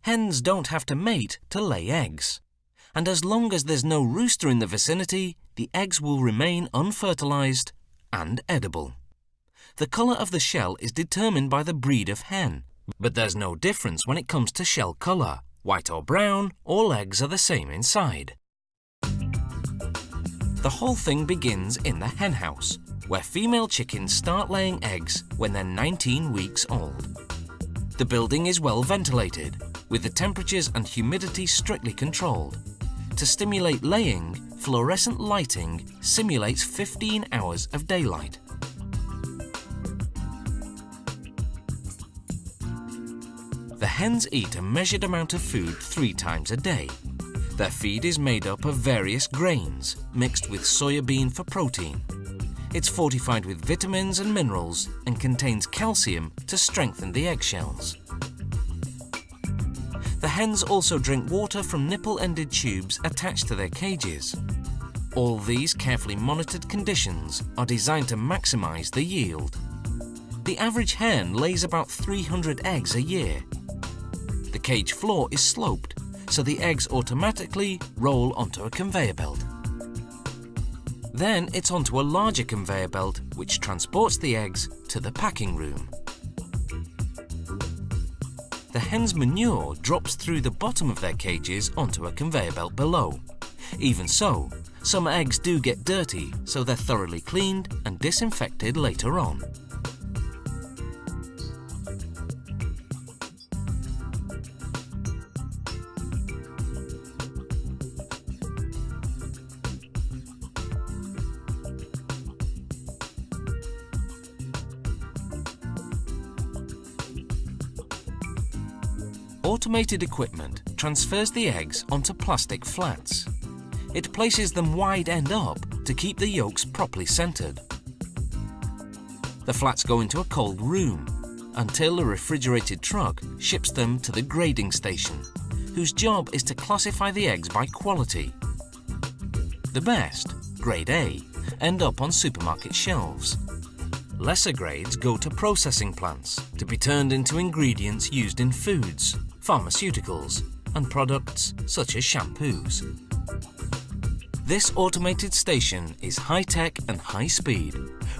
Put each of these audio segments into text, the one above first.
Hens don't have to mate to lay eggs. And as long as there's no rooster in the vicinity, the eggs will remain unfertilized and edible. The color of the shell is determined by the breed of hen, but there's no difference when it comes to shell color. White or brown, all eggs are the same inside. The whole thing begins in the hen house, where female chickens start laying eggs when they're 19 weeks old. The building is well ventilated, with the temperatures and humidity strictly controlled. To stimulate laying, fluorescent lighting simulates 15 hours of daylight. The hens eat a measured amount of food 3 times a day. Their feed is made up of various grains, mixed with soya bean for protein. It's fortified with vitamins and minerals and contains calcium to strengthen the eggshells. The hens also drink water from nipple-ended tubes attached to their cages. All these carefully monitored conditions are designed to maximize the yield. The average hen lays about 300 eggs a year. The cage floor is sloped, so the eggs automatically roll onto a conveyor belt. Then it's onto a larger conveyor belt which transports the eggs to the packing room. The hen's manure drops through the bottom of their cages onto a conveyor belt below. Even so, some eggs do get dirty, so they're thoroughly cleaned and disinfected later on. Automated equipment transfers the eggs onto plastic flats. It places them wide end up to keep the yolks properly centered. The flats go into a cold room until a refrigerated truck ships them to the grading station, whose job is to classify the eggs by quality. The best, grade A, end up on supermarket shelves. Lesser grades go to processing plants to be turned into ingredients used in foods, pharmaceuticals, and products such as shampoos. This automated station is high-tech and high-speed,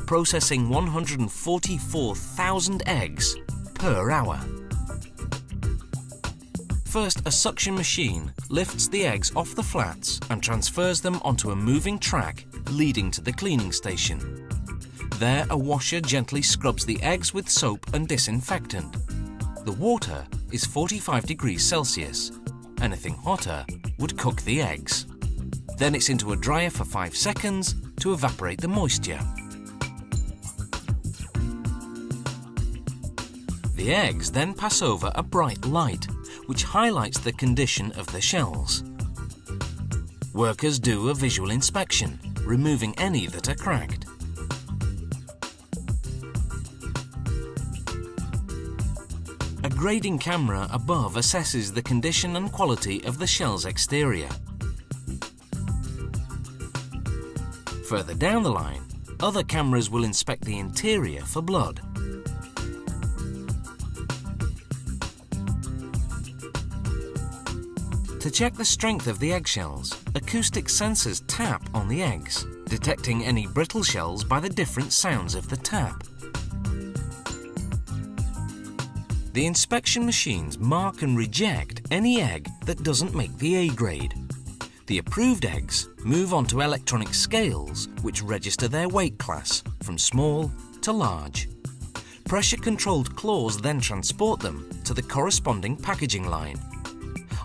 processing 144,000 eggs per hour. First, a suction machine lifts the eggs off the flats and transfers them onto a moving track leading to the cleaning station. There, a washer gently scrubs the eggs with soap and disinfectant. The water is 45 degrees Celsius. Anything hotter would cook the eggs. Then it's into a dryer for 5 seconds to evaporate the moisture. The eggs then pass over a bright light, which highlights the condition of the shells. Workers do a visual inspection, removing any that are cracked. A grading camera above assesses the condition and quality of the shell's exterior. Further down the line, other cameras will inspect the interior for blood. To check the strength of the eggshells, acoustic sensors tap on the eggs, detecting any brittle shells by the different sounds of the tap. The inspection machines mark and reject any egg that doesn't make the A grade. The approved eggs move on to electronic scales which register their weight class from small to large. Pressure-controlled claws then transport them to the corresponding packaging line.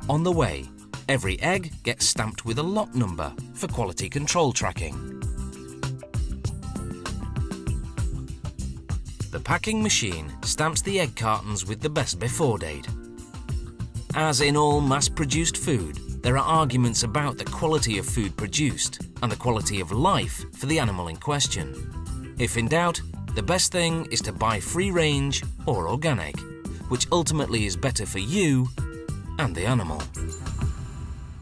On the way, every egg gets stamped with a lot number for quality control tracking. The packing machine stamps the egg cartons with the best before date. As in all mass-produced food, there are arguments about the quality of food produced and the quality of life for the animal in question. If in doubt, the best thing is to buy free-range or organic, which ultimately is better for you and the animal.